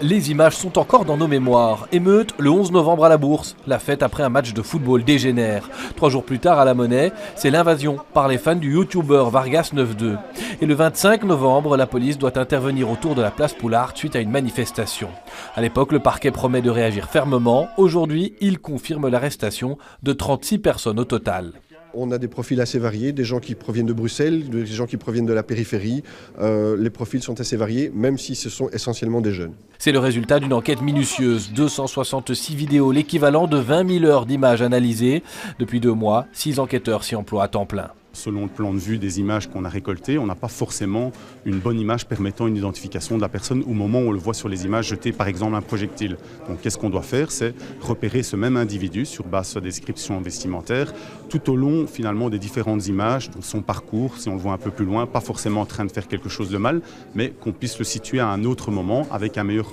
Les images sont encore dans nos mémoires. Émeute le 11 novembre à la Bourse. La fête après un match de football dégénère. 3 jours plus tard à la Monnaie, c'est l'invasion par les fans du youtubeur Vargas 92. Et le 25 novembre, la police doit intervenir autour de la place Poulard suite à une manifestation. À l'époque, le parquet promet de réagir fermement. Aujourd'hui, il confirme l'arrestation de 36 personnes au total. On a des profils assez variés, des gens qui proviennent de Bruxelles, des gens qui proviennent de la périphérie. Les profils sont assez variés, même si ce sont essentiellement des jeunes. C'est le résultat d'une enquête minutieuse. 266 vidéos, l'équivalent de 20 000 heures d'images analysées. Depuis 2 mois, 6 enquêteurs s'y emploient à temps plein. Selon le plan de vue des images qu'on a récoltées, on n'a pas forcément une bonne image permettant une identification de la personne au moment où on le voit sur les images jeter par exemple un projectile. Donc qu'est-ce qu'on doit faire? C'est repérer ce même individu sur base de sa description vestimentaire tout au long finalement des différentes images, donc son parcours, si on le voit un peu plus loin, pas forcément en train de faire quelque chose de mal, mais qu'on puisse le situer à un autre moment avec un meilleur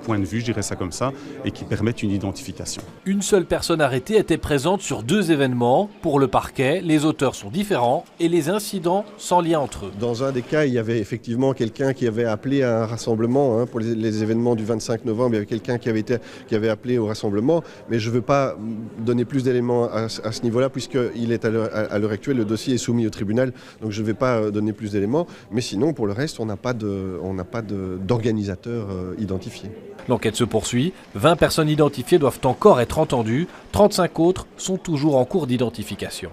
point de vue, je dirais ça comme ça, et qui permette une identification. Une seule personne arrêtée était présente sur 2 événements. Pour le parquet, les auteurs sont différents et les incidents sans lien entre eux. Dans un des cas, il y avait effectivement quelqu'un qui avait appelé à un rassemblement pour les événements du 25 novembre. Il y avait quelqu'un qui avait appelé au rassemblement, mais je ne veux pas donner plus d'éléments à ce niveau-là puisqu'il est à l'heure actuelle, le dossier est soumis au tribunal, donc je ne vais pas donner plus d'éléments. Mais sinon, pour le reste, on n'a pas d'organisateur identifié. L'enquête se poursuit. 20 personnes identifiées doivent encore être entendues. 35 autres sont toujours en cours d'identification.